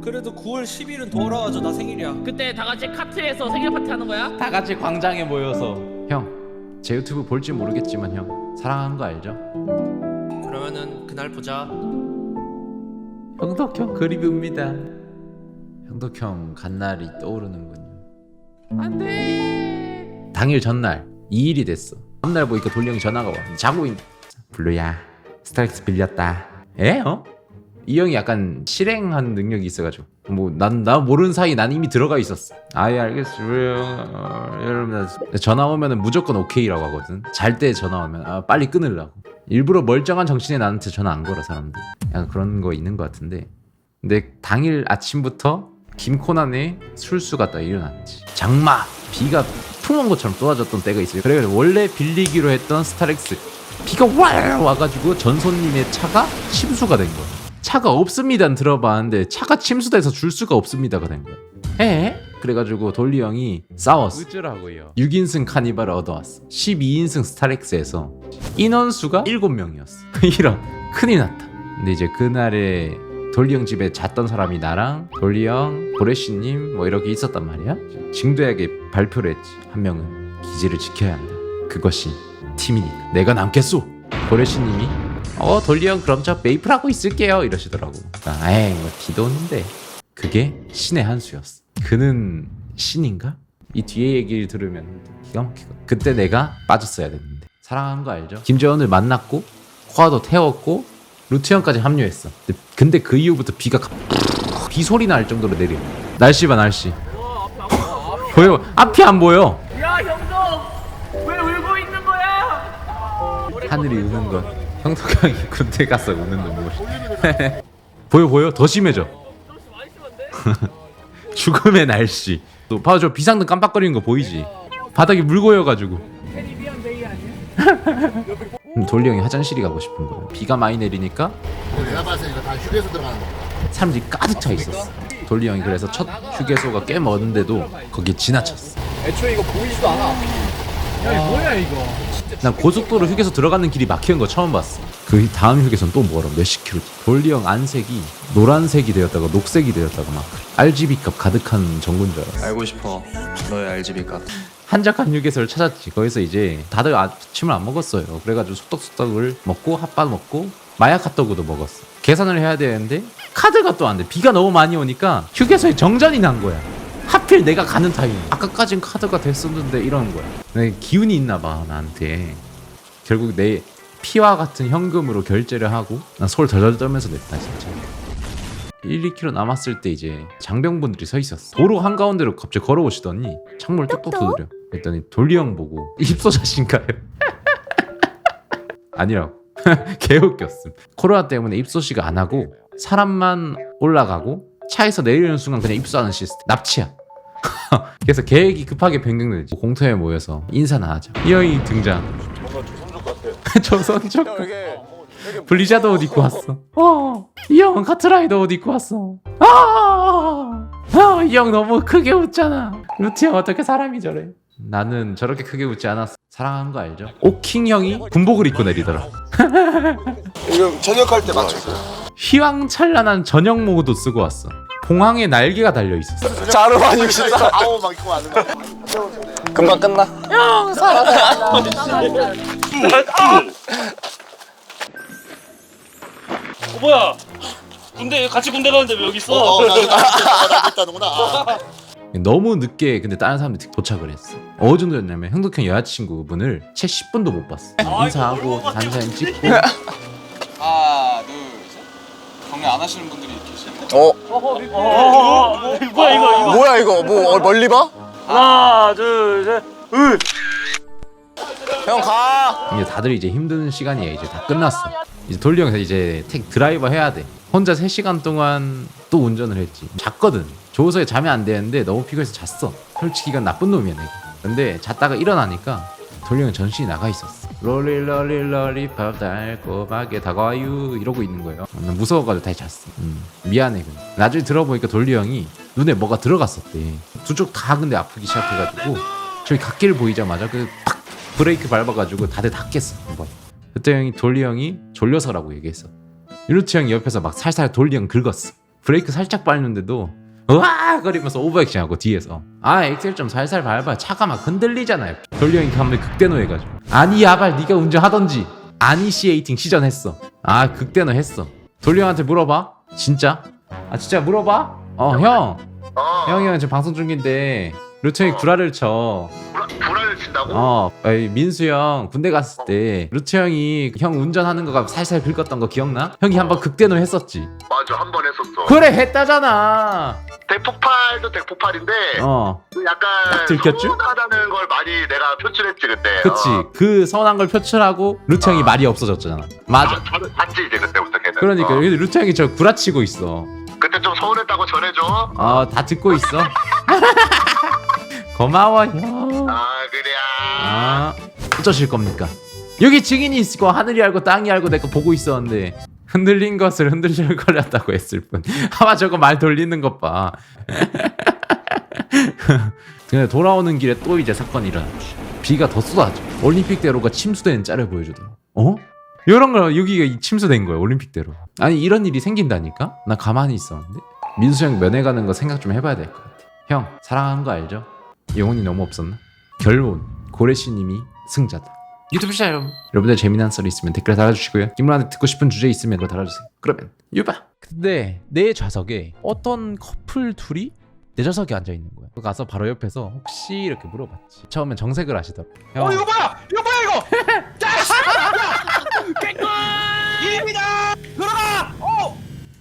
그래도 9월 10일은 돌아와줘. 나 생일이야. 그때 다 같이 카트에서 생일 파티 하는 거야? 다 같이 광장에 모여서. 형, 제 유튜브 볼지 모르겠지만 형 사랑하는 거 알죠? 그러면은 그날 보자. 형덕형 그리움입니다. 형덕형 간날이 떠오르는군요. 안돼. 당일 전날 2일이 됐어. 다음날 보니까 돌리 형이 전화가 와. 자고 있는. 블루야, 스타렉스 빌렸다. 에? 어? 이 형이 약간 실행한 능력이 있어가지고 나 모르는 사이 난 이미 들어가 있었어. 아예 알겠어요. 여러분 전화 오면은 무조건 오케이라고 하거든. 잘 때 전화 오면 빨리 끊으려고. 일부러 멀쩡한 정신에 나한테 전화 안 걸어 사람들. 약간 그런 거 있는 것 같은데. 근데 당일 아침부터 김코난의 술수가 딱 일어났지. 장마 비가 풍 온 것처럼 쏟아졌던 때가 있어요. 그래 원래 빌리기로 했던 스타렉스 비가 와가지고 전 손님의 차가 침수가 된 거야. 차가 없습니다는 들어봤는데 차가 침수돼서 줄 수가 없습니다가 된 거야. 에? 그래가지고 돌리 형이 싸웠어. 어쩌라고요. 6인승 카니발을 얻어왔어. 12인승 스타렉스에서 인원수가 7명이었어. 이런 큰일 났다. 근데 이제 그날에 돌리 형 집에 잤던 사람이 나랑 돌리 형, 고래씨님 뭐 이렇게 있었단 말이야. 징도에게 발표를 했지. 한 명은 기지를 지켜야 한다. 그것이 팀이니까 내가 남겠소. 고래씨님이 돌리 형 그럼 저 메이플 하고 있을게요 이러시더라고. 에이 뭐 비도 오는데. 그게 신의 한 수였어. 그는 신인가? 이 뒤에 얘기를 들으면 기가 막히고. 그때 내가 빠졌어야 됐는데. 사랑한 거 알죠? 김재원을 만났고 코아도 태웠고 루트 형까지 합류했어. 근데 그 이후부터 비가 비 소리 날 정도로 내려. 날씨 봐 날씨. 보여? 앞이 안 보여. 야 형도 왜 울고 있는 거야? 하늘이 우는 건 형덕 형이 군대 가서 우는 눈물. 보여? 더 심해져. 많이 심한데? 죽음의 날씨. 또 봐봐 저 비상등 깜빡거리는 거 보이지? 바닥이 물 고여가지고. 캐리비안 데이 아니야? 돌리 형이 화장실이 가고 싶은 거야. 비가 많이 내리니까 내가 봤을 때 이거 다 휴게소 들어가는 거. 사람들이 가득 차 있었어. 돌리 형이 그래서 첫 휴게소가 꽤 먼데도 거기에 지나쳤어. 애초에 이거 보이지도 않아. 야 이거 뭐야 이거? 난 고속도로 휴게소 들어가는 길이 막히는 거 처음 봤어. 그 다음 휴게소는 또 뭐라 몇십 킬로. 돌리 형 안색이 노란색이 되었다가 녹색이 되었다가 막 RGB 값 가득한 전구인 줄 알았어. 알고 싶어 너의 RGB 값. 한적한 휴게소를 찾았지. 거기서 이제 다들 아침을 안 먹었어요. 그래가지고 소떡소떡을 먹고 핫바 먹고 마약 핫도그도 먹었어. 계산을 해야 되는데 카드가 또 안 돼. 비가 너무 많이 오니까 휴게소에 정전이 난 거야. 하필 내가 가는 타이밍. 아까까진 카드가 됐었는데 이러는 거야. 내 기운이 있나 봐 나한테. 결국 내 피와 같은 현금으로 결제를 하고 난 소울 덜덜 떨면서 냈다 진짜. 1, 2km 남았을 때 이제 장병분들이 서 있었어. 도로 한가운데로 갑자기 걸어오시더니 창문을 똑똑 두드려. 그랬더니 돌리 형 보고 입소자신가요? 아니라고. 개웃겼음. 코로나 때문에 입소식 안 하고 사람만 올라가고 차에서 내리는 순간 그냥 입소하는 시스템. 납치야. 그래서 계획이 급하게 변경되지. 공터에 모여서 인사나 하자. 이 형이 등장. 뭔가 조선족 같아. 조선족. 형 이게 블리자드 옷 입고 왔어. 이 형은 카트라이더 옷 입고 왔어. 이 형 너무 크게 웃잖아. 루티 형 어떻게 사람이 저래? 나는 저렇게 크게 웃지 않았어. 사랑하는 거 알죠? 오킹 형이 군복을 입고 내리더라. 이거 저녁할 때 맞췄어요. 휘황찬란한 저녁 모도 쓰고 왔어. 봉황에 날개가 달려 있었어. 자루 많이 진짜 아우 막 입고 왔는 거. 금방 끝나. 뭐야? 군대 같이 군대 가는데 왜 여기 있어? 나도 있다는구나. 너무 늦게 근데 다른 사람들이 도착을 했어. 어느 정도였냐면 형덕형 여자친구분을 채 10분도 못 봤어. 인사하고 단사진 찍고. 하나 둘 셋. 경례 안 하시는 분들이 계시네. 뭐야 이거? 뭐야 이거? 뭐 멀리 봐? 하나, 둘, 셋. 형 가. 이제 다들 이제 힘든 시간이야. 이제 다 끝났어. 이제 돌리 형이 이제 드라이버 해야 돼. 혼자 3시간 동안 또 운전을 했지. 잤거든. 조수석에 자면 안 되는데 너무 피곤해서 잤어. 솔직히 이건 나쁜 놈이야 내가. 근데 잤다가 일어나니까 돌리 형은 전신이 나가 있었어. 롤리롤리롤리팝 달콤하게 다가와요 이러고 있는 거예요. 난 무서워가지고 다시 잤어. 미안해. 근데 나중에 들어보니까 돌리 형이 눈에 뭐가 들어갔었대. 두 쪽 다 근데 아프기 시작해가지고 저기 갓길 보이자마자 그 팍 브레이크 밟아가지고 다들 다 깼어. 한번. 그때 형이 돌리 형이 졸려서라고 얘기했어. 루트 형이 옆에서 막 살살 돌리형 긁었어. 브레이크 살짝 밟는데도 으아 거리면서 오버액션하고 뒤에서 아 엑셀 좀 살살 밟아 차가 막 흔들리잖아요. 돌리 형이 가면 극대노해가지고 아니 야발 네가 운전하던지 아니시에이팅 시전했어. 아 극대노 했어. 돌리 형한테 물어봐. 진짜? 아 진짜 물어봐? 형 형이 형 지금 방송 중인데 루트 형이 구라를 쳐. 불화를 친다고? 민수 형 군대 갔을 때 루트 형이 형 운전하는 거가 살살 긁었던 거 기억나? 형이 한번 극대노 했었지. 맞아, 한 번 했었어. 그래 했다잖아. 대폭발도 대폭발인데 그 약간 들켰죠? 서운하다는 걸 많이 내가 표출했지 그때. 그치 그 서운한 걸 표출하고 루트 형이 말이 없어졌잖아. 맞아. 봤지 이제 그때부터 걔는. 그러니까 근데 루트 형이 저 구라치고 있어. 그때 좀 서운했다고 전해줘. 다 듣고 있어. 고마워 형. 그래야. 어쩌실 겁니까? 여기 증인이 있고 하늘이 알고 땅이 알고 내가 보고 있었는데 흔들린 것을 흔들릴 걸렸다고 했을 뿐. 아마 저거 말 돌리는 것 봐. 근데 돌아오는 길에 또 이제 사건이 일어났지. 비가 더 쏟아져. 올림픽대로가 침수되는 짤을 보여주더라고. 이런 거 여기가 침수된 거야 올림픽대로. 아니 이런 일이 생긴다니까? 나 가만히 있었는데 민수 형 면회 가는 거 생각 좀 해봐야 될 것 같아. 형 사랑한 거 알죠? 영혼이 너무 없었나? 결론 고래씨님이 승자다. 유튜브 시청자 여러분, 여러분들 재미난 썰이 있으면 댓글 달아주시고요. 김문한테 듣고 싶은 주제 있으면 그거 달아주세요. 그러면 유바. 근데 내 좌석에 어떤 커플 둘이 내 좌석에 앉아 있는 거야. 가서 바로 옆에서 혹시 이렇게 물어봤지. 처음엔 정색을 하시더라고. 형. 이거 뭐야 이거 개꿀! 1위다